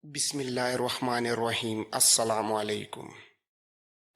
بسم اللہ الرحمن الرحیم السلام علیکم۔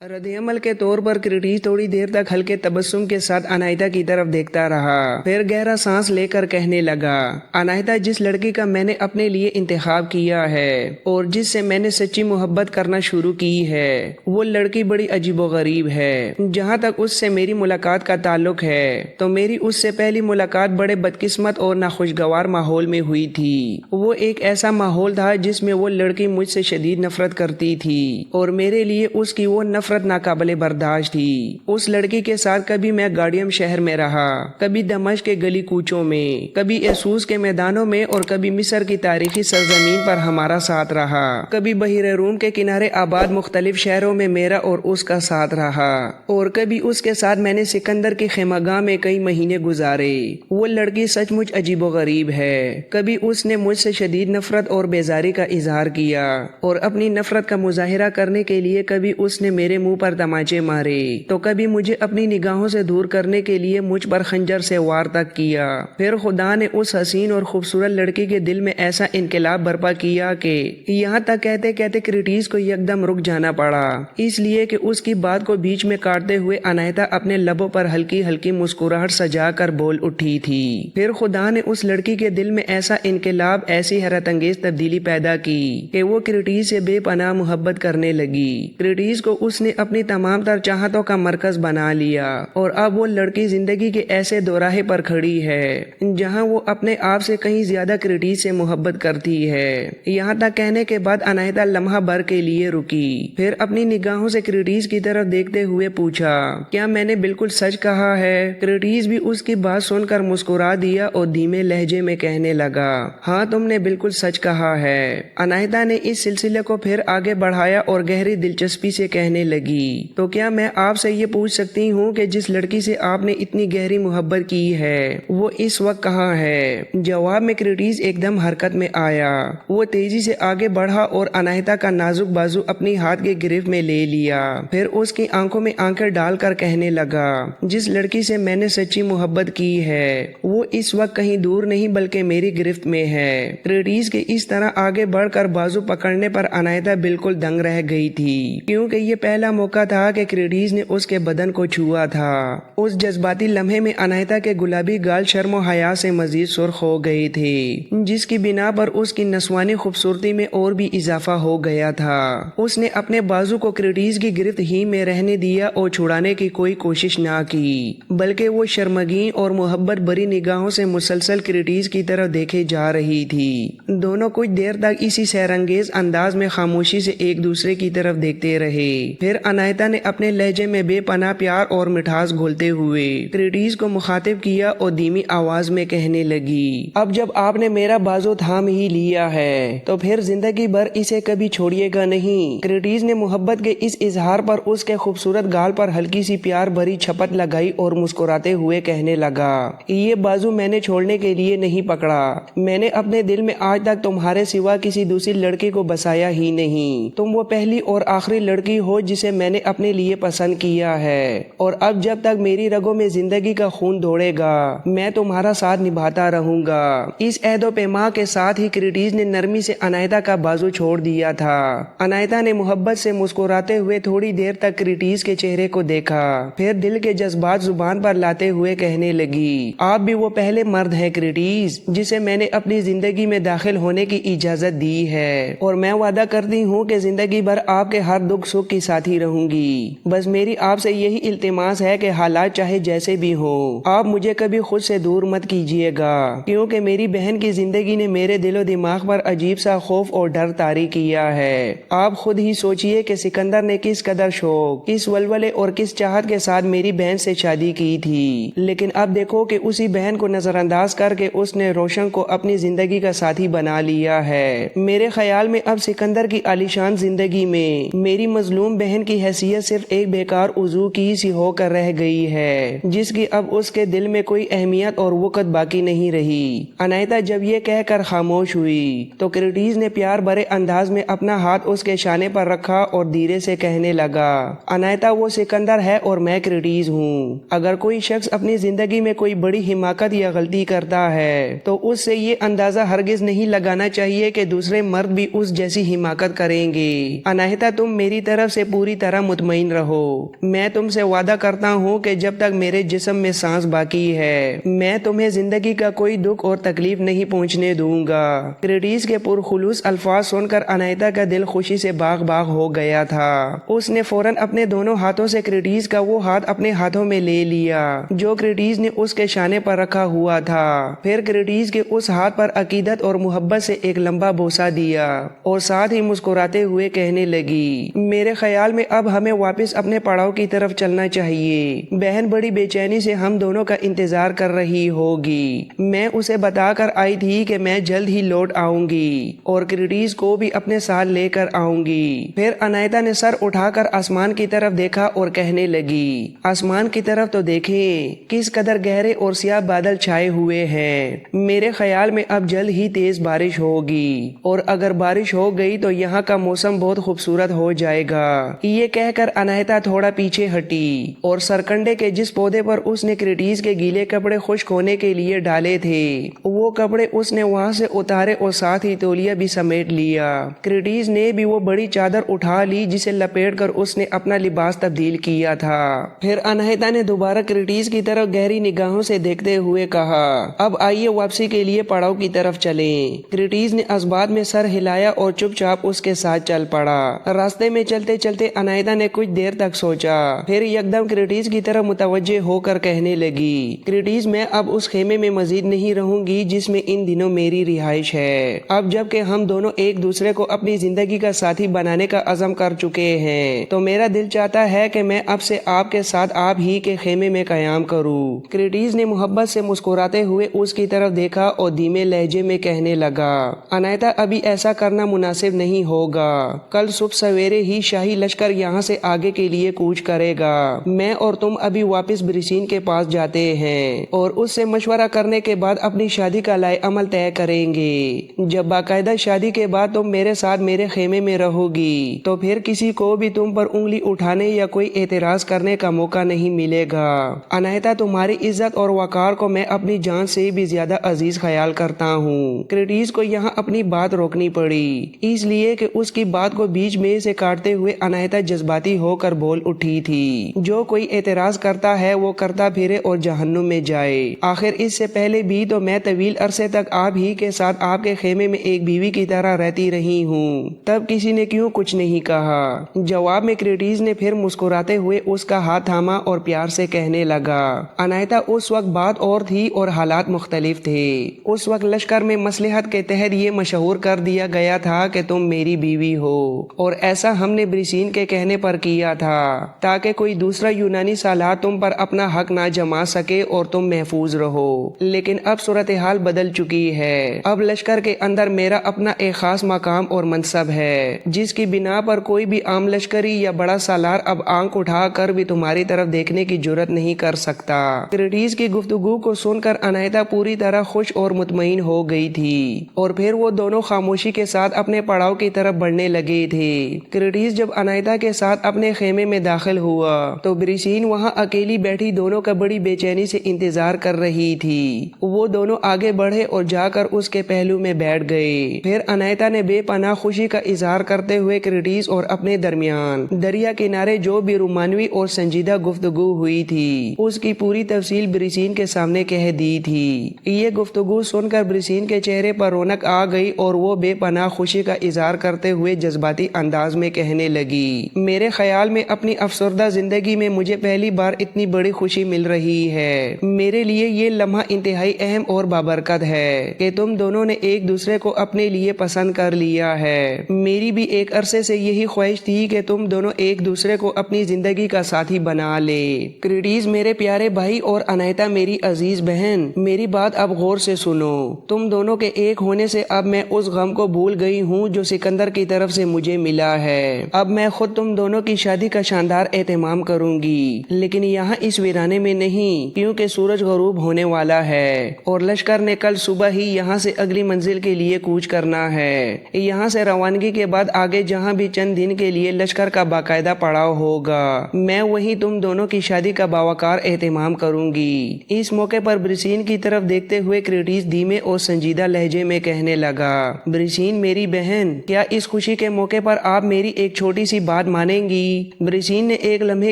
رد عمل کے طور پر کرٹیز تھوڑی دیر تک ہلکے تبسم کے ساتھ اناہیتا کی طرف دیکھتا رہا، پھر گہرا سانس لے کر کہنے لگا، اناہیتا، جس لڑکی کا میں نے اپنے لیے انتخاب کیا ہے اور جس سے میں نے سچی محبت کرنا شروع کی ہے، وہ لڑکی بڑی عجیب و غریب ہے۔ جہاں تک اس سے میری ملاقات کا تعلق ہے تو میری اس سے پہلی ملاقات بڑے بدقسمت اور ناخوشگوار ماحول میں ہوئی تھی۔ وہ ایک ایسا ماحول تھا جس میں وہ لڑکی مجھ سے شدید نفرت کرتی تھی اور میرے لیے اس کی وہ نفرت ناقابل برداشت تھی۔ اس لڑکی کے ساتھ کبھی میں گاڑیم شہر میں رہا، کبھی دمشق کے گلی کوچوں میں، کبھی ایسوس کے میدانوں میں اور کبھی مصر کی تاریخی سرزمین پر ہمارا ساتھ رہا، کبھی بحیرہ روم کے کنارے آباد مختلف شہروں میں میرا اور اس کا ساتھ رہا، اور کبھی اس کے ساتھ میں نے سکندر کی خیمہ گاہ میں کئی مہینے گزارے۔ وہ لڑکی سچ مچ عجیب و غریب ہے۔ کبھی اس نے مجھ سے شدید نفرت اور بیزاری کا اظہار کیا اور اپنی نفرت کا مظاہرہ کرنے کے لیے کبھی اس نے میرے منہ پر تماچے مارے تو کبھی مجھے اپنی نگاہوں سے دور کرنے کے لیے مجھ پر خنجر سے وار تک کیا۔ پھر خدا نے اس حسین اور خوبصورت لڑکی کے دل میں ایسا انقلاب برپا کیا کہ یہاں تک کہتے کہتے کرٹیز کو یکدم رک جانا پڑا، اس لیے کہ اس کی بات کو بیچ میں کاٹتے ہوئے اناہیتا اپنے لبوں پر ہلکی ہلکی مسکراہٹ سجا کر بول اٹھی تھی۔ پھر خدا نے اس لڑکی کے دل میں ایسا انقلاب، ایسی حیرت انگیز تبدیلی پیدا کی کہ وہ کرٹیز سے بے پناہ محبت کرنے لگی۔ کرٹیز کو اس نے اپنی تمام تر چاہتوں کا مرکز بنا لیا اور اب وہ لڑکی زندگی کے ایسے دوراہے پر کھڑی ہے جہاں وہ اپنے آپ سے کہیں زیادہ کرٹیز سے محبت کرتی ہے۔ یہاں تک کہنے کے بعد اناہیتا لمحہ بھر کے لیے رکی، پھر اپنی نگاہوں سے کرٹیز کی طرف دیکھتے ہوئے پوچھا، کیا میں نے بالکل سچ کہا ہے؟ کرٹیز بھی اس کی بات سن کر مسکرا دیا اور دھیمے لہجے میں کہنے لگا، ہاں، تم نے بالکل سچ کہا ہے۔ اناہیتا نے اس سلسلے کو پھر آگے بڑھایا اور گہری دلچسپی سے کہنے لگی، تو کیا میں آپ سے یہ پوچھ سکتی ہوں کہ جس لڑکی سے آپ نے اتنی گہری محبت کی ہے وہ اس وقت کہاں ہے؟ جواب میں کرٹیز ایک دم حرکت میں آیا۔ وہ تیزی سے آگے بڑھا اور اناہیتا کا نازک بازو اپنی ہاتھ کے گرفت میں لے لیا، پھر اس کی آنکھوں میں آنکھیں ڈال کر کہنے لگا، جس لڑکی سے میں نے سچی محبت کی ہے وہ اس وقت کہیں دور نہیں بلکہ میری گرفت میں ہے۔ کرٹیز کے اس طرح آگے بڑھ کر بازو پکڑنے پر اناہیتا بالکل دنگ رہ گئی تھی، کیونکہ یہ پہلا موقع تھا کہ کرٹیز نے اس کے بدن کو چھوا تھا۔ اس جذباتی لمحے میں اناہیتا کے گلابی گال شرم و حیا سے مزید سرخ ہو گئے تھے، جس کی بنا پر اس کی نسوانی خوبصورتی میں اور بھی اضافہ ہو گیا تھا۔ اس نے اپنے بازو کو کرٹیز کی گرفت ہی میں رہنے دیا اور چھڑانے کی کوئی کوشش نہ کی، بلکہ وہ شرمگین اور محبت بھری نگاہوں سے مسلسل کرٹیز کی طرف دیکھے جا رہی تھی۔ دونوں کچھ دیر تک اسی سحرانگیز انداز میں خاموشی سے ایک دوسرے کی طرف دیکھتے رہے۔ پھر اناہیتا نے اپنے لہجے میں بے پناہ پیار اور مٹھاس گھولتے ہوئے کرٹیز کو مخاطب کیا اور دھیمی آواز میں کہنے لگی، اب جب آپ نے میرا بازو تھام ہی لیا ہے تو پھر زندگی بھر اسے کبھی چھوڑیے گا نہیں۔ کرٹیز نے محبت کے اس اظہار پر اس کے خوبصورت گال پر ہلکی سی پیار بھری چھپت لگائی اور مسکراتے ہوئے کہنے لگا، یہ بازو میں نے چھوڑنے کے لیے نہیں پکڑا، میں نے اپنے دل میں آج تک تمہارے سوا کسی دوسری لڑکی کو بسایا ہی نہیں۔ تم وہ پہلی اور آخری لڑکی ہو جسے میں نے اپنے لیے پسند کیا ہے، اور اب جب تک میری رگوں میں زندگی کا خون دوڑے گا میں تمہارا ساتھ نبھاتا رہوں گا۔ اس عہد و پیمان کے ساتھ ہی کرٹیز نے نرمی سے اناہیتا کا بازو چھوڑ دیا تھا۔ اناہیتا نے محبت سے مسکراتے ہوئے تھوڑی دیر تک کرٹیز کے چہرے کو دیکھا، پھر دل کے جذبات زبان پر لاتے ہوئے کہنے لگی، آپ بھی وہ پہلے مرد ہیں کرٹیز جسے میں نے اپنی زندگی میں داخل ہونے کی اجازت دی ہے، اور میں وعدہ کرتی ہوں کہ زندگی بھر آپ کے ہر دکھ سکھ کی ساتھی رہوں گی۔ بس میری آپ سے یہی التماس ہے کہ حالات چاہے جیسے بھی ہوں آپ مجھے کبھی خود سے دور مت کیجیے گا، کیونکہ میری بہن کی زندگی نے میرے دل و دماغ پر عجیب سا خوف اور ڈر طاری کیا ہے۔ آپ خود ہی سوچئے کہ سکندر نے کس قدر شوق، کس ولولے اور کس چاہت کے ساتھ میری بہن سے شادی کی تھی، لیکن اب دیکھو کہ اسی بہن کو نظر انداز کر کے اس نے روشن کو اپنی زندگی کا ساتھی بنا لیا ہے۔ میرے خیال میں اب سکندر کی عالیشان زندگی میں میری مظلوم بہن بہن کی حیثیت صرف ایک بیکار عضو کی سی ہو کر رہ گئی ہے جس کی اب اس کے دل میں کوئی اہمیت اور وقت باقی نہیں رہی۔ اناہیتا جب یہ کہہ کر خاموش ہوئی تو کرٹیس نے پیار بھرے انداز میں اپنا ہاتھ اس کے شانے پر رکھا اور دھیرے سے کہنے لگا، اناہیتا وہ سکندر ہے اور میں کرٹیس ہوں۔ اگر کوئی شخص اپنی زندگی میں کوئی بڑی حماقت یا غلطی کرتا ہے تو اس سے یہ اندازہ ہرگز نہیں لگانا چاہیے کہ دوسرے مرد بھی اس جیسی حماقت کریں گے۔ اناہیتا تم میری طرف سے پوری طرح مطمئن رہو، میں تم سے وعدہ کرتا ہوں کہ جب تک میرے جسم میں سانس باقی ہے میں تمہیں زندگی کا کوئی دکھ اور تکلیف نہیں پہنچنے دوں گا۔ کرٹیس کے پرخلوص الفاظ سن کر اناہیتا کا دل خوشی سے باغ باغ ہو گیا تھا۔ اس نے فوراً اپنے دونوں ہاتھوں سے کرٹیس کا وہ ہاتھ اپنے ہاتھوں میں لے لیا جو کرٹیس نے اس کے شانے پر رکھا ہوا تھا۔ پھر کرٹیس کے اس ہاتھ پر عقیدت اور محبت سے ایک لمبا بوسہ دیا اور ساتھ ہی مسکراتے ہوئے کہنے لگی، میرے خیال میں اب ہمیں واپس اپنے پڑاؤ کی طرف چلنا چاہیے۔ بہن بڑی بے چینی سے ہم دونوں کا انتظار کر رہی ہوگی۔ میں اسے بتا کر آئی تھی کہ میں جلد ہی لوٹ آؤں گی اور کرٹیس کو بھی اپنے ساتھ لے کر آؤں گی۔ پھر اناہیتا نے سر اٹھا کر آسمان کی طرف دیکھا اور کہنے لگی، آسمان کی طرف تو دیکھیں کس قدر گہرے اور سیاہ بادل چھائے ہوئے ہیں۔ میرے خیال میں اب جلد ہی تیز بارش ہوگی اور اگر بارش ہو گئی تو یہاں کا موسم بہت خوبصورت ہو جائے گا۔ یہ کہہ کر اناہیتا تھوڑا پیچھے ہٹی اور سرکنڈے کے جس پودے پر اس نے کرٹیس کے گیلے کپڑے خشک ہونے کے لیے ڈالے تھے وہ کپڑے اس نے وہاں سے اتارے اور ساتھ ہی تولیہ بھی سمیٹ لیا۔ کرٹیس نے بھی وہ بڑی چادر اٹھا لی جسے لپیٹ کر اس نے اپنا لباس تبدیل کیا تھا۔ پھر اناہیتا نے دوبارہ کرٹیس کی طرف گہری نگاہوں سے دیکھتے ہوئے کہا، اب آئیے واپسی کے لیے پڑاؤ کی طرف چلیں۔ کرٹیس نے اس بات میں سر ہلایا اور چپ چاپ اس کے ساتھ چل پڑا۔ راستے میں چلتے چلتے اناہیتا نے کچھ دیر تک سوچا، پھر یکدم کرٹیس کی طرف متوجہ ہو کر کہنے لگی، کرٹیس میں اب اس خیمے میں مزید نہیں رہوں گی جس میں ان دنوں میری رہائش ہے۔ اب جب کہ ہم دونوں ایک دوسرے کو اپنی زندگی کا ساتھی بنانے کا عزم کر چکے ہیں تو میرا دل چاہتا ہے کہ میں اب سے آپ کے ساتھ آپ ہی کے خیمے میں قیام کروں۔ کرٹیس نے محبت سے مسکراتے ہوئے اس کی طرف دیکھا اور دھیمے لہجے میں کہنے لگا، اناہیتا ابھی ایسا کرنا مناسب نہیں ہوگا۔ کل صبح سویرے ہی شاہی لشکر یہاں سے آگے کے لیے کوچ کرے گا۔ میں اور تم ابھی واپس بریسین کے پاس جاتے ہیں اور اس سے مشورہ کرنے کے بعد اپنی شادی کا لائے عمل طے کریں گے۔ جب باقاعدہ شادی کے بعد تم میرے ساتھ میرے خیمے میں رہو گی تو پھر کسی کو بھی تم پر انگلی اٹھانے یا کوئی اعتراض کرنے کا موقع نہیں ملے گا۔ اناہیتا تمہاری عزت اور وقار کو میں اپنی جان سے بھی زیادہ عزیز خیال کرتا ہوں۔ کرٹیس کو یہاں اپنی بات روکنی پڑی اس لیے کہ اس کی بات کو بیچ میں سے کاٹتے ہوئے اناہیتا جذباتی ہو کر بول اٹھی تھی، جو کوئی اعتراض کرتا ہے وہ کرتا پھرے اور جہنم میں جائے۔ آخر اس سے پہلے بھی تو میں طویل عرصے تک آپ ہی کے ساتھ آپ کے خیمے میں ایک بیوی کی طرح رہتی رہی ہوں، تب کسی نے کیوں کچھ نہیں کہا؟ جواب میں کرٹیس نے پھر مسکراتے ہوئے اس کا ہاتھ تھاما اور پیار سے کہنے لگا، اناہیتا اس وقت بات اور تھی اور حالات مختلف تھے۔ اس وقت لشکر میں مصلحت کے تحت یہ مشہور کر دیا گیا تھا کہ تم میری بیوی ہو، اور ایسا ہم نے بریسین کے کہنے پر کیا تھا تاکہ کوئی دوسرا یونانی سالار تم پر اپنا حق نہ جما سکے اور تم محفوظ رہو۔ لیکن اب صورتحال بدل چکی ہے۔ اب لشکر کے اندر میرا اپنا ایک خاص مقام اور منصب ہے جس کی بنا پر کوئی بھی عام لشکری یا بڑا سالار اب آنکھ اٹھا کر بھی تمہاری طرف دیکھنے کی جرت نہیں کر سکتا۔ کرٹیس کی گفتگو کو سن کر اناہیتا پوری طرح خوش اور مطمئن ہو گئی تھی اور پھر وہ دونوں خاموشی کے ساتھ اپنے پڑاؤ کی طرف بڑھنے لگے تھے۔ کرٹیس جب اناہیتا کے ساتھ اپنے خیمے میں داخل ہوا تو بریسین وہاں اکیلی بیٹھی دونوں کا بڑی بے چینی سے انتظار کر رہی تھی۔ وہ دونوں آگے بڑھے اور جا کر اس کے پہلو میں بیٹھ گئے۔ پھر اناہیتا نے بے پناہ خوشی کا اظہار کرتے ہوئے کرٹیس اور اپنے درمیان دریا کنارے جو بھی رومانوی اور سنجیدہ گفتگو ہوئی تھی اس کی پوری تفصیل بریسین کے سامنے کہہ دی تھی۔ یہ گفتگو سن کر بریسین کے چہرے پر رونق آ گئی اور وہ بے پناہ خوشی کا اظہار کرتے ہوئے جذباتی انداز میں کہنے لگی، میرے خیال میں اپنی افسردہ زندگی میں مجھے پہلی بار اتنی بڑی خوشی مل رہی ہے۔ میرے لیے یہ لمحہ انتہائی اہم اور بابرکت ہے کہ تم دونوں نے ایک دوسرے کو اپنے لیے پسند کر لیا ہے۔ میری بھی ایک عرصے سے یہی خواہش تھی کہ تم دونوں ایک دوسرے کو اپنی زندگی کا ساتھی بنا لے۔ کرٹیس میرے پیارے بھائی اور اناہیتا میری عزیز بہن، میری بات اب غور سے سنو۔ تم دونوں کے ایک ہونے سے اب میں اس غم کو بھول گئی ہوں جو سکندر کی طرف سے مجھے ملا ہے۔ اب میں خود خود تم دونوں کی شادی کا شاندار اہتمام کروں گی، لیکن یہاں اس ویرانے میں نہیں، کیونکہ سورج غروب ہونے والا ہے اور لشکر نے کل صبح ہی یہاں سے اگلی منزل کے لیے کوچ کرنا ہے۔ یہاں سے روانگی کے بعد آگے جہاں بھی چند دن کے لیے لشکر کا باقاعدہ پڑاؤ ہوگا، میں وہیں تم دونوں کی شادی کا باوقار اہتمام کروں گی۔ اس موقع پر بریسین کی طرف دیکھتے ہوئے کریٹیس دھیمے اور سنجیدہ لہجے میں کہنے لگا، بریسین میری بہن، کیا اس خوشی کے موقع پر آپ میری ایک چھوٹی سی بات مانیں گی؟ بریسین نے ایک لمحے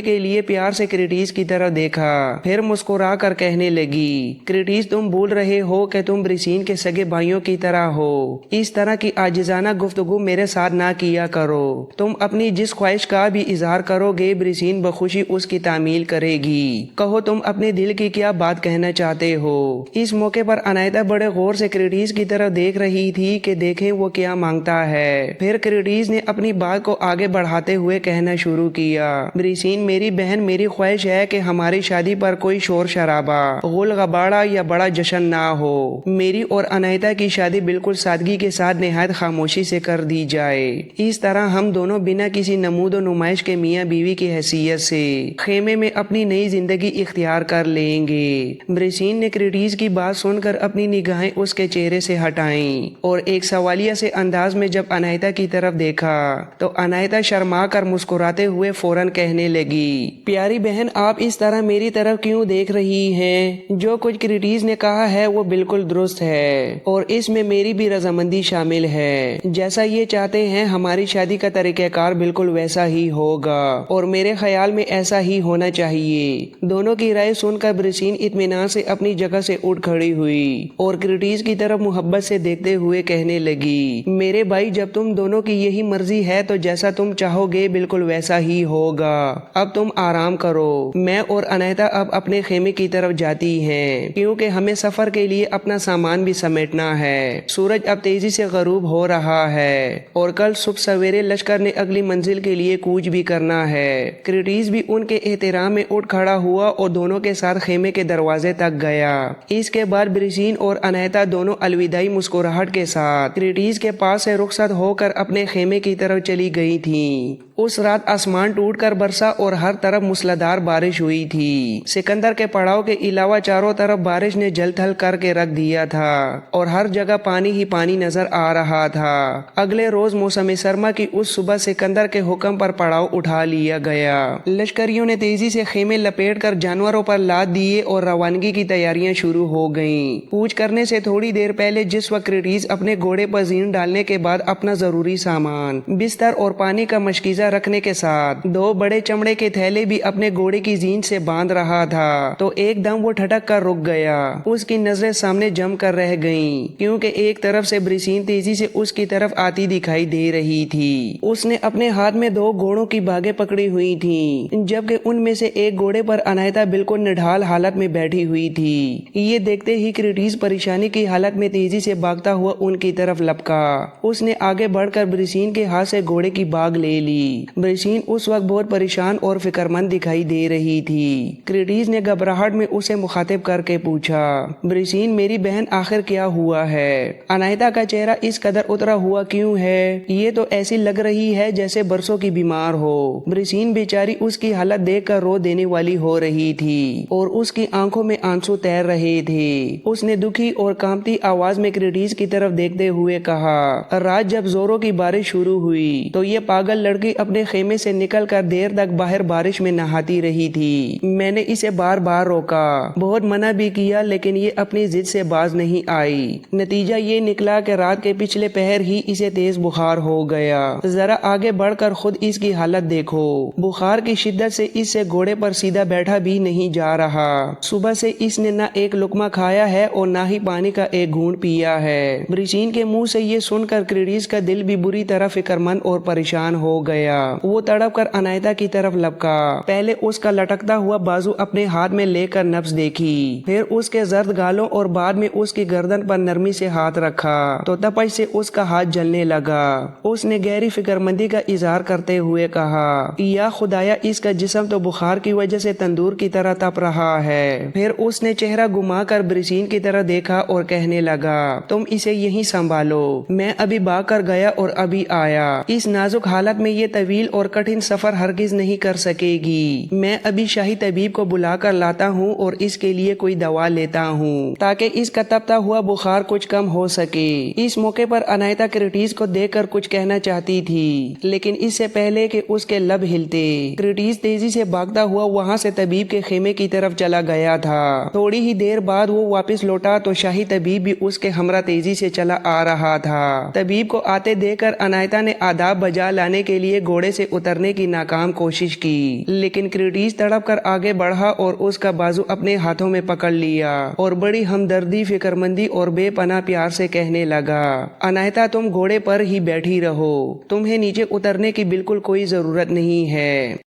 کے لیے پیار سے کریٹیس کی طرف دیکھا، پھر مسکرا کر کہنے لگی، کریٹیس تم بول رہے ہو کہ تم بریسین کے سگے بھائیوں کی طرح ہو، اس طرح کی عاجزانہ گفتگو میرے ساتھ نہ کیا کرو۔ تم اپنی جس خواہش کا بھی اظہار کرو گے بریسین بخوشی اس کی تعمیل کرے گی۔ کہو تم اپنے دل کی کیا بات کہنا چاہتے ہو؟ اس موقع پر اناہیتا بڑے غور سے کریٹیس کی طرف دیکھ رہی تھی کہ دیکھیں وہ کیا مانگتا ہے۔ پھر کریٹیس نے اپنی بات کو آگے بڑھاتے ہوئے کہنا شروع کیا، بریسین میری بہن، میری خواہش ہے کہ ہماری شادی پر کوئی شور شرابہ، غل غبارہ یا بڑا جشن نہ ہو۔ میری اور اناہیتا کی شادی بالکل سادگی کے ساتھ نہایت خاموشی سے کر دی جائے۔ اس طرح ہم دونوں بنا کسی نمود و نمائش کے میاں بیوی کی حیثیت سے خیمے میں اپنی نئی زندگی اختیار کر لیں گے۔ بریسین نے کریٹیس کی بات سن کر اپنی نگاہیں اس کے چہرے سے ہٹائیں اور ایک سوالیہ سے انداز میں جب اناہیتا کی طرف دیکھا تو اناہیتا شرما کر مسکراتے ہوئے فوراً کہنے لگی، پیاری بہن آپ اس طرح میری طرف کیوں دیکھ رہی ہیں؟ جو کچھ کریٹیس نے کہا ہے وہ بالکل درست ہے اور اس میں میری بھی رضامندی شامل ہے۔ جیسا یہ چاہتے ہیں ہماری شادی کا طریقہ کار بالکل ویسا ہی ہوگا اور میرے خیال میں ایسا ہی ہونا چاہیے۔ دونوں کی رائے سن کر بریسین اطمینان سے اپنی جگہ سے اٹھ کھڑی ہوئی اور کریٹیس کی طرف محبت سے دیکھتے ہوئے کہنے لگی، میرے بھائی جب تم دونوں کی یہی مرضی ہے تو جیسا تم چاہو گے بالکل ویسا ہی ہوگا۔ اب تم آرام کرو، میں اور اناہیتا اب اپنے خیمے کی طرف جاتی ہیں کیونکہ ہمیں سفر کے لیے اپنا سامان بھی سمیٹنا ہے۔ سورج اب تیزی سے غروب ہو رہا ہے اور کل صبح سویرے لشکر نے اگلی منزل کے لیے کوچ بھی کرنا ہے۔ کریٹیس بھی ان کے احترام میں اٹھ کھڑا ہوا اور دونوں کے ساتھ خیمے کے دروازے تک گیا۔ اس کے بعد بریسین اور اناہیتا دونوں الوداعی مسکراہٹ کے ساتھ کریٹیس کے پاس سے رخصت ہو کر اپنے خیمے کی طرف چلی گئی تھیں۔ اس رات آسمان ٹوٹ کر برسا اور ہر طرف موسلادھار بارش ہوئی تھی۔ سکندر کے پڑاؤ کے علاوہ چاروں طرف بارش نے جل تھل کر کے رکھ دیا تھا اور ہر جگہ پانی ہی پانی نظر آ رہا تھا۔ اگلے روز موسم سرما کی اس صبح سکندر کے حکم پر پڑاؤ اٹھا لیا گیا۔ لشکریوں نے تیزی سے خیمے لپیٹ کر جانوروں پر لاد دیے اور روانگی کی تیاریاں شروع ہو گئیں۔ کوچ کرنے سے تھوڑی دیر پہلے جس وقت کریٹیس اپنے گھوڑے پر زین ڈالنے کے بعد اپنا ضروری سامان، بستر اور پانی کا مشکیزہ رکھنے کے ساتھ 2 بڑے چمڑے کے تھیلے بھی اپنے گھوڑے کی زین سے باندھ رہا تھا تو ایک دم وہ ٹھٹک کر رک گیا۔ اس کی نظریں سامنے جم کر رہ گئیں کیونکہ ایک طرف سے بریسین تیزی سے اس کی طرف آتی دکھائی دے رہی تھی۔ اس نے اپنے ہاتھ میں 2 گھوڑوں کی باگیں پکڑی ہوئی تھیں جبکہ ان میں سے ایک گھوڑے پر اناہیتا بالکل نڈھال حالت میں بیٹھی ہوئی تھی۔ یہ دیکھتے ہی کریٹیس پریشانی کی حالت میں تیزی سے بھاگتا ہوا ان کی طرف لپکا۔ اس نے آگے بڑھ کر بریسین کے ہاتھ سے گھوڑے کی باگ لے لی۔ بریسین اس وقت بہت پریشان اور فکر مند دکھائی دے رہی تھی۔ کریٹیس نے گھبراہٹ میں اسے مخاطب کر کے پوچھا، بریسین میری بہن آخر کیا ہوا ہے؟ اناہیتا کا چہرہ اس قدر اترا ہوا کیوں ہے؟ یہ تو ایسی لگ رہی ہے جیسے برسوں کی بیمار ہو۔ بریسین بیچاری اس کی حالت دیکھ کر رو دینے والی ہو رہی تھی اور اس کی آنکھوں میں آنسو تیر رہے تھے۔ اس نے دکھی اور کانپتی آواز میں کریٹیس کی طرف دیکھتے ہوئے کہا، رات جب زوروں کی بارش شروع ہوئی تو یہ پاگل لڑکی اپنے خیمے سے نکل کر دیر تک باہر بارش میں نہاتی رہی تھی۔ میں نے اسے بار بار روکا، بہت منع بھی کیا لیکن یہ اپنی ضد سے باز نہیں آئی۔ نتیجہ یہ نکلا کہ رات کے پچھلے پہر ہی اسے تیز بخار ہو گیا۔ ذرا آگے بڑھ کر خود اس کی حالت دیکھو۔ بخار کی شدت سے اس سے گھوڑے پر سیدھا بیٹھا بھی نہیں جا رہا۔ صبح سے اس نے نہ ایک لقمہ کھایا ہے اور نہ ہی پانی کا ایک گھونٹ پیا ہے۔ بریسین کے منہ سے یہ سن کر کریٹیس کا دل بھی بری طرح فکر مند اور پریشان ہو گیا۔ وہ تڑپ کر اناہیتا کی طرف لپکا، پہلے اس کا لٹکتا ہوا بازو اپنے ہاتھ میں لے کر نبض دیکھی، پھر اس کے زرد گالوں اور بعد میں اس کی گردن پر نرمی سے ہاتھ رکھا تو تپش سے اس کا ہاتھ جلنے لگا۔ اس نے گہری فکر مندی کا اظہار کرتے ہوئے کہا، یا خدایا اس کا جسم تو بخار کی وجہ سے تندور کی طرح تپ رہا ہے۔ پھر اس نے چہرہ گھما کر بریسین کی طرح دیکھا اور کہنے لگا، تم اسے یہیں سنبھالو، میں ابھی بھاگ کر گیا اور ابھی آیا۔ اس نازک حالت میں یہ طویل اور کٹھن سفر ہرگز نہیں کر سکے گی۔ میں ابھی شاہی طبیب کو بلا کر لاتا ہوں اور اس کے لیے کوئی دوا لیتا ہوں تاکہ اس کا تپتا ہوا بخار کچھ کم ہو سکے۔ اس موقع پر اناہیتا کرٹیس کو دیکھ کر کچھ کہنا چاہتی تھی، لیکن اس سے پہلے کہ اس کے لب ہلتے، کرٹیس تیزی سے بھاگتا ہوا وہاں سے طبیب کے خیمے کی طرف چلا گیا تھا۔ تھوڑی ہی دیر بعد وہ واپس لوٹا تو شاہی طبیب بھی اس کے ہمراہ تیزی سے چلا آ رہا تھا۔ طبیب کو آتے دیکھ کر اناہیتا نے آداب بجا لانے کے لیے گھوڑے سے اترنے کی ناکام کوشش کی، لیکن کرٹیس تڑپ کر آگے بڑھا اور اس کا بازو اپنے ہاتھوں میں پکڑ لیا اور بڑی ہمدردی، فکرمندی اور بے پناہ پیار سے کہنے لگا، اناہیتا تم گھوڑے پر ہی بیٹھی رہو، تمہیں نیچے اترنے کی بالکل کوئی ضرورت نہیں ہے۔